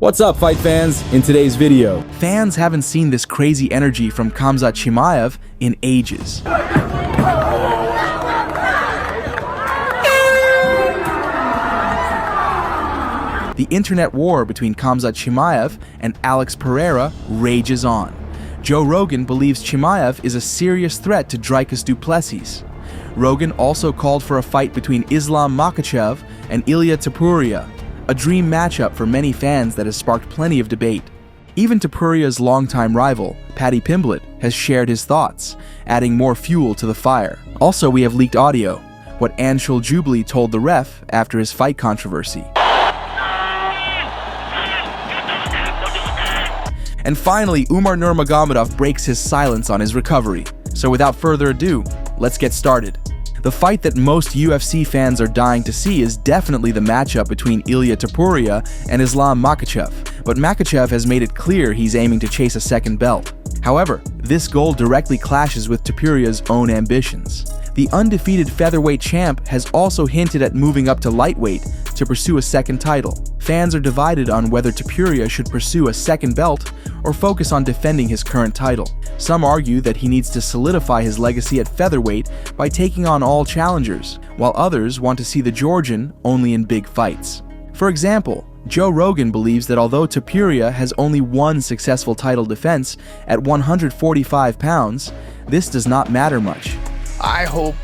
What's up, fight fans? In today's video, fans haven't seen this crazy energy from Khamzat Chimaev in ages. The internet war between Khamzat Chimaev and Alex Pereira rages on. Joe Rogan believes Chimaev is a serious threat to Dricus du Plessis. Rogan also called for a fight between Islam Makhachev and Ilia Topuria, a dream matchup for many fans that has sparked plenty of debate. Even Topuria's longtime rival, Paddy Pimblett, has shared his thoughts, adding more fuel to the fire. Also, we have leaked audio, what Anshul Jubli told the ref after his fight controversy. And finally, Umar Nurmagomedov breaks his silence on his recovery. So without further ado, let's get started. The fight that most UFC fans are dying to see is definitely the matchup between Ilia Topuria and Islam Makhachev, but Makhachev has made it clear he's aiming to chase a second belt. However, this goal directly clashes with Topuria's own ambitions. The undefeated featherweight champ has also hinted at moving up to lightweight to pursue a second title. Fans are divided on whether Topuria should pursue a second belt or focus on defending his current title. Some argue that he needs to solidify his legacy at featherweight by taking on all challengers, while others want to see the Georgian only in big fights. For example, Joe Rogan believes that although Topuria has only one successful title defense at 145 pounds, this does not matter much. I hope,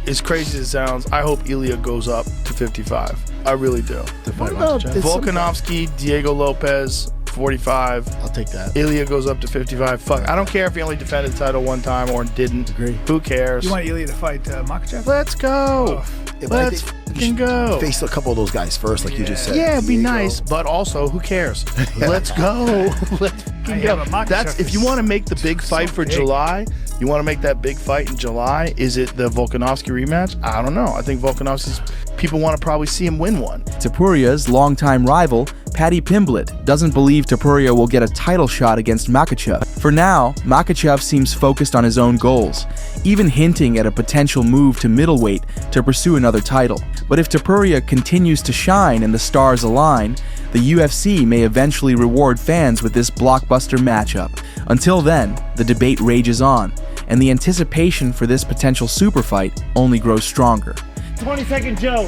as crazy as it sounds, I hope Ilia goes up to 55. I really do. Volkanovski, Diego Lopez, 45. I'll take that. Ilia goes up to 55. Fuck, I don't care if he only defended the title one time or didn't. Agree. Who cares? You want Ilia to fight Makhachev? Let's go. Oh. Yeah, Let's fucking go. Face a couple of those guys first, like you just said. Yeah, it'd be nice, but also, who cares? Let's go. Let's fucking go. That's if you want to make the big fight for July. You want to make that big fight in July? Is it the Volkanovski rematch? I don't know. I think Volkanovski's people want to probably see him win one. Topuria's longtime rival, Paddy Pimblett, doesn't believe Topuria will get a title shot against Makhachev. For now, Makhachev seems focused on his own goals, even hinting at a potential move to middleweight to pursue another title. But if Topuria continues to shine and the stars align, the UFC may eventually reward fans with this blockbuster matchup. Until then, the debate rages on, and the anticipation for this potential super fight only grows stronger. 20-second Joe.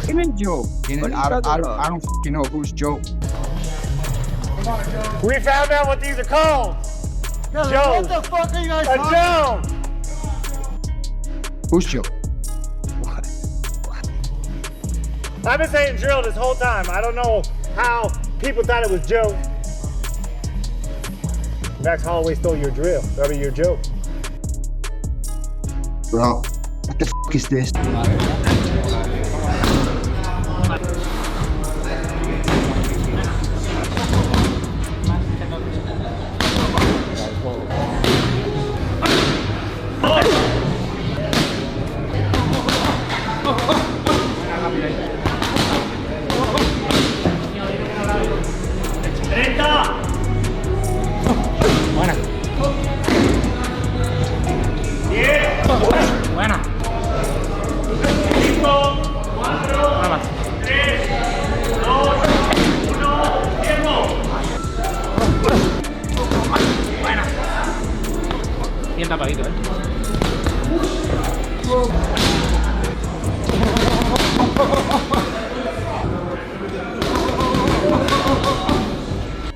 Even Joe. I don't fucking know who's Joe. We found out what these are called. Joe. What the fuck are you guys talking about? Joe. Who's Joe? I've been saying drill this whole time. I don't know how people thought it was Joe. Max Holloway stole your drill. That'll be your joke. Bro, what the fuck is this?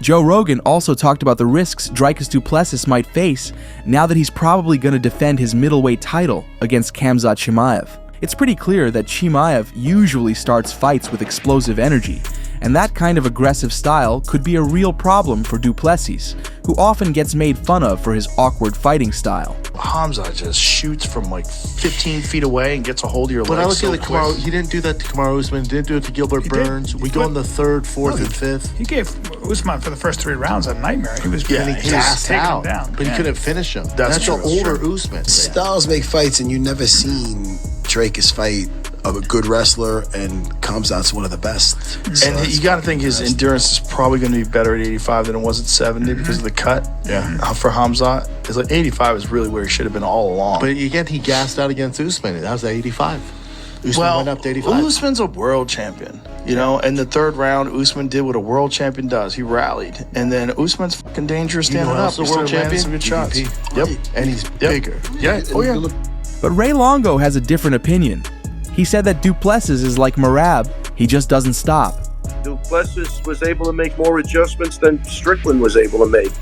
Joe Rogan also talked about the risks Dricus du Plessis might face now that he's probably going to defend his middleweight title against Khamzat Chimaev. It's pretty clear that Chimaev usually starts fights with explosive energy, and that kind of aggressive style could be a real problem for du Plessis, who often gets made fun of for his awkward fighting style. Khamzat just shoots from like 15 feet away and gets a hold of your But I legs look so at the quick. Kamaru, he didn't do that to Kamaru Usman, didn't do it to Gilbert Burns. We go in the third, fourth, and fifth. He gave Usman for the first 3 rounds a nightmare. He was Yeah, really he gassed taking him out, down. but he couldn't finish him. That's true. an older Usman. Styles make fights, and you never seen Dricus fight a good wrestler, and Khamzat's one of the best. So And you got to think his endurance is probably going to be better at 85 than it was at 70 because of the cut. Yeah. For Khamzat, it's like 85 is really where he should have been all along. But again, he gassed out against Usman. That was at 85. Usman went up to 85. Usman's a world champion, you know, and the third round, Usman did what a world champion does. He rallied, and then Usman's fucking dangerous standing up. The world champion, some good shots. Yep, And he's bigger. Yeah. Oh yeah. But Ray Longo has a different opinion. He said that Du Plessis is like Merab, he just doesn't stop. Du Plessis was able to make more adjustments than Strickland was able to make.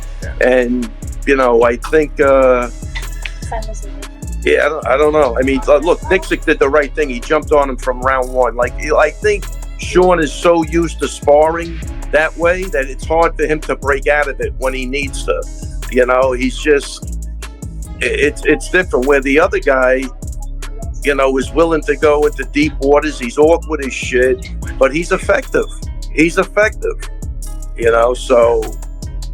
And, you know, I think, I don't know. I mean, look, Nixick did the right thing. He jumped on him from round one. Like, I think Sean is so used to sparring that way that it's hard for him to break out of it when he needs to. You know, he's just, it's different. Where the other guy, you know, is willing to go into deep waters. He's awkward as shit, but he's effective. He's effective, you know, so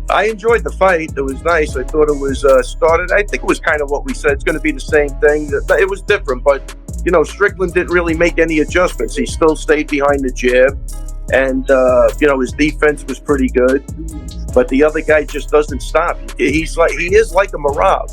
I enjoyed the fight. It was nice. I thought it was started. I think it was kind of what we said. It's going to be the same thing. It was different, but, you know, Strickland didn't really make any adjustments. He still stayed behind the jab, and, you know, his defense was pretty good, but the other guy just doesn't stop. He is like a Merab.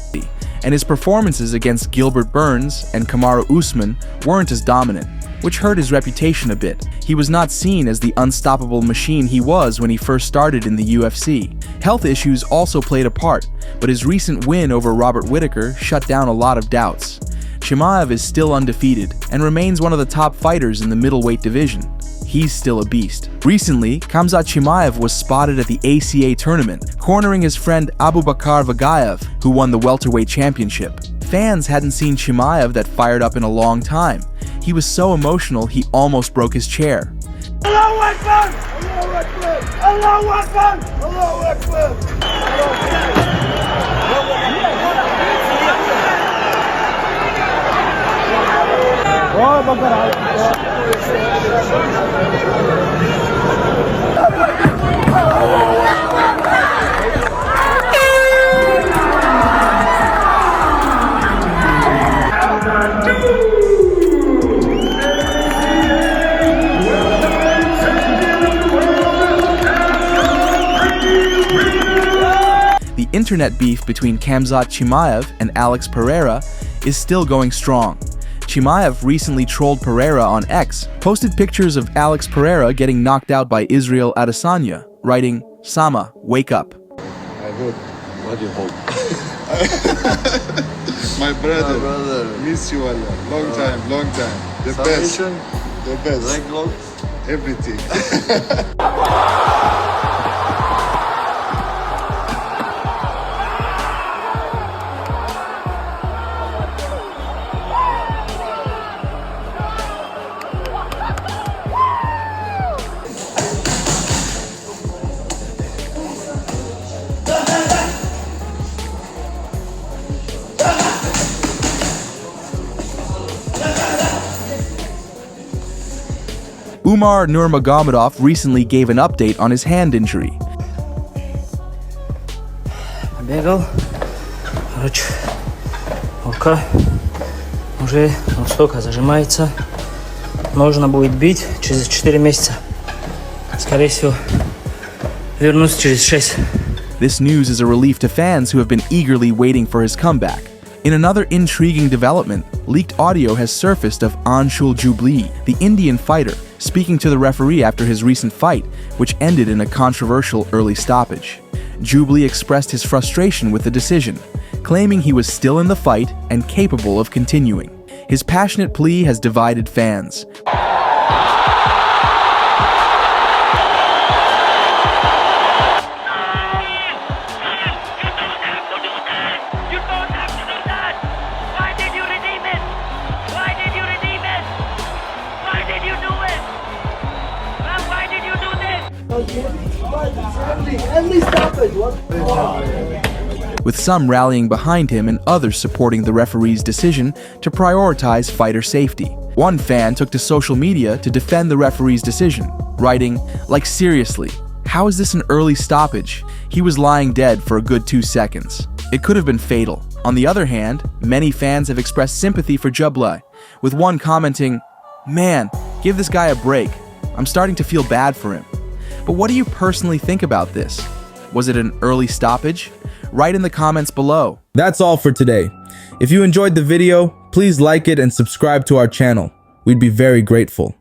And his performances against Gilbert Burns and Kamaru Usman weren't as dominant, which hurt his reputation a bit. He was not seen as the unstoppable machine he was when he first started in the UFC. Health issues also played a part, but his recent win over Robert Whittaker shut down a lot of doubts. Chimaev is still undefeated and remains one of the top fighters in the middleweight division. He's still a beast. Recently, Khamzat Chimaev was spotted at the ACA tournament, cornering his friend Abubakar Vagayev, who won the welterweight championship. Fans hadn't seen Chimaev that fired up in a long time. He was so emotional he almost broke his chair. Allahu Akbar! Allahu Akbar! Allahu Akbar! The internet beef between Khamzat Chimaev and Alex Pereira is still going strong. Chimaev recently trolled Pereira on X, posted pictures of Alex Pereira getting knocked out by Israel Adesanya, writing, "Sama, wake up." I hope. What do you hope? My brother. Miss you Allah. Long time. The best. The best. Leg lock. Everything. Umar Nurmagomedov recently gave an update on his hand injury. Бегал, короче, рука уже настолько зажимается. Можно будет бить через 4 месяца. Скорее всего, вернусь через 6. This news is a relief to fans who have been eagerly waiting for his comeback. In another intriguing development, leaked audio has surfaced of Anshul Jubli, the Indian fighter, speaking to the referee after his recent fight, which ended in a controversial early stoppage. Jubli expressed his frustration with the decision, claiming he was still in the fight and capable of continuing. His passionate plea has divided fans. With some rallying behind him and others supporting the referee's decision to prioritize fighter safety. One fan took to social media to defend the referee's decision, writing, like, seriously, how is this an early stoppage? He was lying dead for a good 2 seconds. It could have been fatal. On the other hand, many fans have expressed sympathy for Jubli, with one commenting, "Man, give this guy a break. I'm starting to feel bad for him." But what do you personally think about this? Was it an early stoppage? Write in the comments below. That's all for today. If you enjoyed the video, please like it and subscribe to our channel. we'd be very grateful.